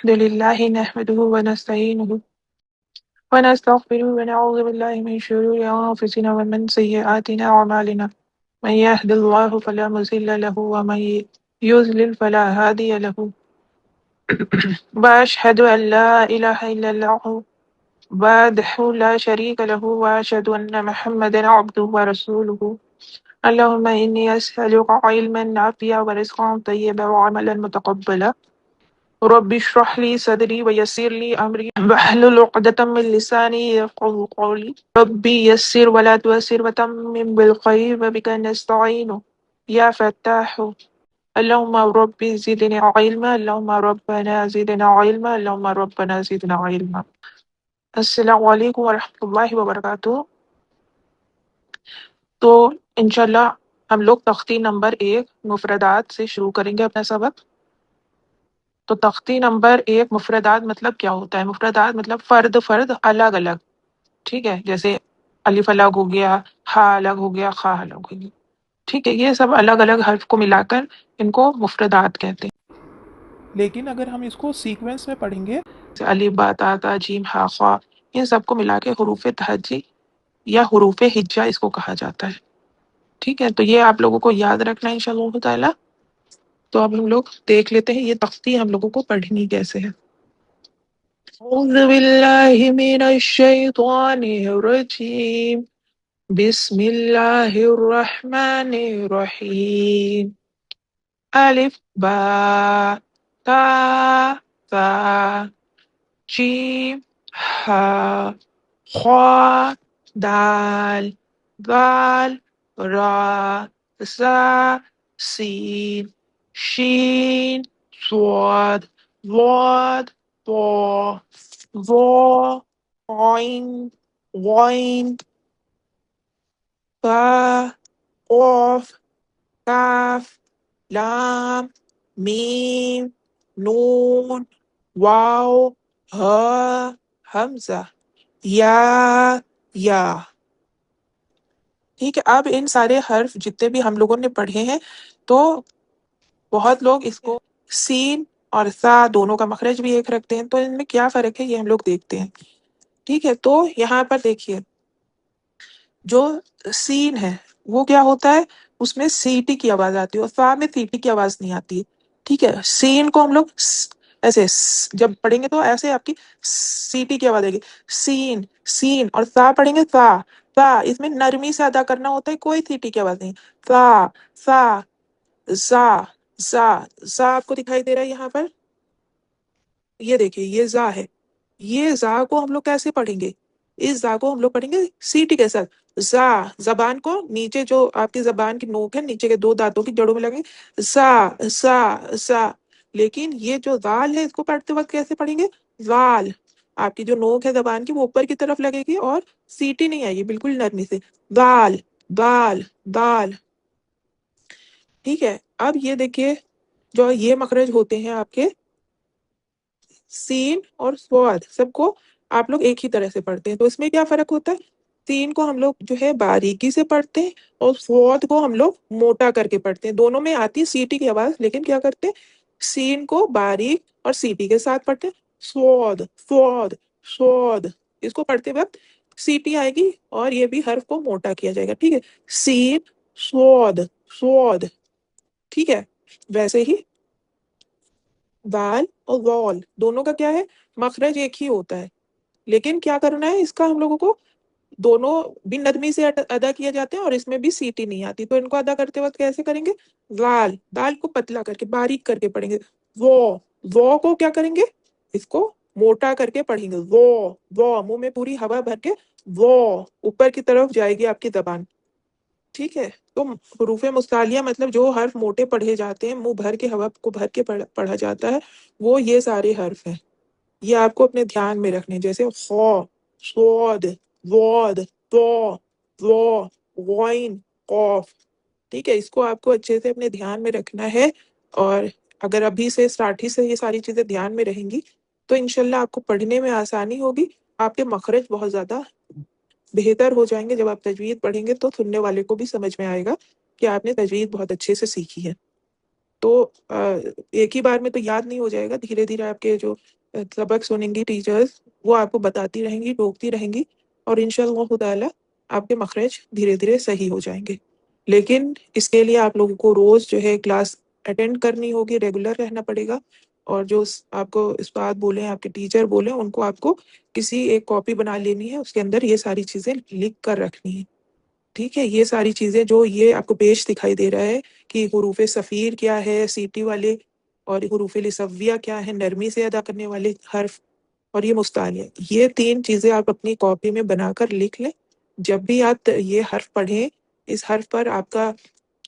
الحمد لله نحمده ونستعينه ونستغفره ونعوذ بالله من شرور أنفسنا ومن سيئات أعمالنا من يهد الله فلا مضل له ومن يضلل فلا هادي له وأشهد أن لا إله إلا الله وحده لا شريك له وأشهد أن محمدا عبده ورسوله اللهم إني أسألك علما نافعا ورزقا طيبا وعملا متقبلا رب اشرح لي صدري ويسر لي أمري واحلل عقدة من لساني يفقهوا قولي ربي يسر ولا تؤسر وتمم بالخير وبك نستعين يا فتاح اللهم ربي زدني علما اللهم ربنا زدنا علما اللهم ربنا زدنا علما السلام علیکم ورحمۃ اللہ وبرکاتہ۔ تو انشاءاللہ ہم لوگ تختی نمبر 1 مفردات سے شروع کریں گے اپنا سبق۔ تو تختی نمبر 1 مفردات مطلب کیا ہوتا ہے؟ مفردات مطلب فرد فرد الگ الگ، ٹھیک ہے، جیسے الف الگ ہو گیا، ہا الگ ہو گیا، خا الگ ہو گیا، ٹھیک ہے، یہ سب الگ الگ حرف کو ملا کر ان کو مفردات کہتے ہیں۔ لیکن اگر ہم اس کو سیکوینس میں پڑھیں گے جیسے الف با تا تا جیم ہا خا، ان سب کو ملا کے حروف تہجی یا حروف ہجا اس کو کہا جاتا ہے، ٹھیک ہے۔ تو یہ آپ لوگوں کو یاد رکھنا ہے انشاءاللہ تعالی۔ تو اب ہم لوگ دیکھ لیتے ہیں یہ تختی ہم لوگوں کو پڑھنی کیسے ہے۔ اعوذ باللہ من الشیطان الرجیم بسم اللہ الرحمن الرحیم الف با تا ثا جیم ہا خا دال ذال را زا سین شین صاد ضاد طا ظا عین غین با قاف کاف لام میم نون واو ہا حمزہ یا، ٹھیک ہے۔ اب ان سارے حرف جتنے بھی ہم لوگوں نے پڑھے ہیں، تو بہت لوگ اس کو سین اور سا دونوں کا مخرج بھی ایک رکھتے ہیں، تو ان میں کیا فرق ہے یہ ہم لوگ دیکھتے ہیں، ٹھیک ہے۔ تو یہاں پر دیکھیے جو سین ہے وہ کیا ہوتا ہے، اس میں سیٹی کی آواز آتی ہے اور سا میں سیٹی کی آواز نہیں آتی ہے، ٹھیک ہے۔ سین کو ہم لوگ ایسے جب پڑھیں گے تو ایسے آپ کی سیٹی کی آواز آئے گی، سین سین، اور سا پڑھیں گے سا سا، اس میں نرمی سے ادا کرنا ہوتا ہے، کوئی سیٹی کی آواز نہیں، سا سا زا زا زا آپ کو دکھائی دے رہا ہے یہاں پر، یہ دیکھیے یہ زا ہے، یہ زا کو ہم لوگ کیسے پڑھیں گے، اس زا کو ہم لوگ پڑھیں گے سیٹی کے ساتھ، زا، زبان کو نیچے جو آپ کی زبان کی نوک ہے نیچے کے 2 دانتوں کی جڑوں میں لگیں گے، زا زا زا۔ لیکن یہ جو زال ہے اس کو پڑھتے وقت کیسے پڑھیں گے، زال، آپ کی جو نوک ہے زبان کی وہ اوپر کی طرف لگے گی اور سیٹی نہیں آئے گی، بالکل نرمی سے، دال دال دال، ٹھیک ہے۔ اب یہ دیکھیے جو یہ مخرج ہوتے ہیں آپ کے سین اور سواد، سب کو آپ لوگ ایک ہی طرح سے پڑھتے ہیں، تو اس میں کیا فرق ہوتا ہے، سین کو ہم لوگ جو ہے باریکی سے پڑھتے ہیں اور سواد کو ہم لوگ موٹا کر کے پڑھتے ہیں، دونوں میں آتی ہے سیٹی کی آواز، لیکن کیا کرتے ہیں سین کو باریک اور سیٹی کے ساتھ پڑھتے ہیں، سواد سواد سواد، اس کو پڑھتے وقت سیٹی آئے گی اور یہ بھی حرف کو موٹا کیا جائے گا، ٹھیک ہے، سین سواد سواد، ٹھیک ہے۔ ویسے ہی دال اور وال دونوں کا کیا ہے، مخرج ایک ہی ہوتا ہے، لیکن کیا کرنا ہے اس کا ہم لوگوں کو دونوں بھی نرمی سے ادا کیا جاتے ہیں اور اس میں بھی سیٹی نہیں آتی، تو ان کو ادا کرتے وقت کیسے کریں گے، دال دال کو پتلا کر کے باریک کر کے پڑھیں گے، وہ کو کیا کریں گے، اس کو موٹا کر کے پڑھیں گے، وہ منہ میں پوری ہوا بھر کے وہ اوپر کی طرف جائے گی آپ کی زبان، ٹھیک ہے۔ تو حروف مستعلیہ مطلب جو حرف موٹے پڑھے جاتے ہیں، منہ بھر کے ہوا کو بھر کے پڑھا جاتا ہے، وہ یہ سارے حرف ہیں، یہ آپ کو اپنے دھیان میں رکھنے، جیسے خا صاد ضاد طا ظا غین قاف، ٹھیک ہے، اس کو آپ کو اچھے سے اپنے دھیان میں رکھنا ہے، اور اگر ابھی سے اسٹارٹ ہی سے یہ ساری چیزیں دھیان میں رہیں گی تو انشاءاللہ آپ کو پڑھنے میں آسانی ہوگی، آپ کے مخرج بہت زیادہ بہتر ہو جائیں گے، جب آپ تجوید پڑھیں گے تو سننے والے کو بھی سمجھ میں آئے گا کہ آپ نے تجوید بہت اچھے سے سیکھی ہے۔ تو ایک ہی بار میں تو یاد نہیں ہو جائے گا، دھیرے دھیرے آپ کے جو سبق سنیں گی ٹیچرز وہ آپ کو بتاتی رہیں گی، ٹوکتی رہیں گی، اور انشاءاللہ تعالی آپ کے مخرج دھیرے دھیرے صحیح ہو جائیں گے۔ لیکن اس کے لیے آپ لوگوں کو روز جو ہے کلاس اٹینڈ کرنی ہوگی، ریگولر رہنا پڑے گا، اور جو آپ کو استاد بولیں، آپ کے ٹیچر بولیں، ان کو آپ کو کسی ایک کاپی بنا لینی ہے، اس کے اندر یہ ساری چیزیں لکھ کر رکھنی ہے، ٹھیک ہے؟ یہ ساری چیزیں جو یہ آپ کو پیج دکھائی دے رہا ہے کہ حروف صفیر کیا ہے، سیٹی والے، اور حروف لسویہ کیا ہے، نرمی سے ادا کرنے والے حرف، اور یہ مستعلیہ، یہ 3 چیزیں آپ اپنی کاپی میں بنا کر لکھ لیں۔ جب بھی آپ یہ حرف پڑھیں، اس حرف پر آپ کا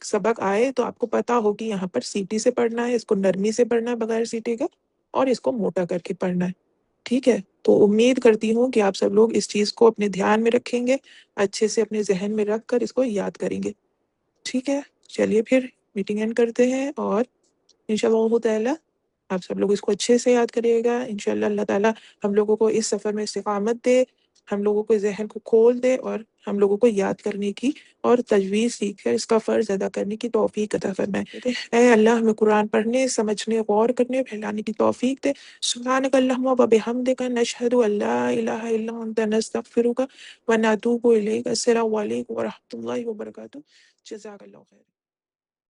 سبق آئے تو آپ کو پتا ہو کہ یہاں پر سیٹی سے پڑھنا ہے، اس کو نرمی سے پڑھنا ہے بغیر سیٹی کا، اور اس کو موٹا کر کے پڑھنا ہے، ٹھیک ہے؟ تو امید کرتی ہوں کہ آپ سب لوگ اس چیز کو اپنے دھیان میں رکھیں گے، اچھے سے اپنے ذہن میں رکھ کر اس کو یاد کریں گے، ٹھیک ہے؟ چلیے پھر میٹنگ اینڈ کرتے ہیں، اور انشاءاللہ تعالیٰ آپ سب لوگ اس کو اچھے سے یاد کریے گا۔ انشاءاللہ اللہ تعالیٰ ہم لوگوں کو اس سفر میں استقامت دے، ہم لوگوں کو ذہن کو کھول دے، اور ہم لوگوں کو یاد کرنے کی اور تجویز سیکھ کر اس کا فرض ادا کرنے کی توفیق عطا فرمائے۔ اے اللہ ہمیں قرآن پڑھنے، سمجھنے، غور کرنے، پھیلانے کی توفیق دے۔ سبحانک اللہم و بحمدک، نشہد ان لا الہ الا انت، نستغفرک و نتوب الیک۔ السلام علیکم و رحمۃ اللہ وبرکاتہ۔ جزاک اللہ خیر۔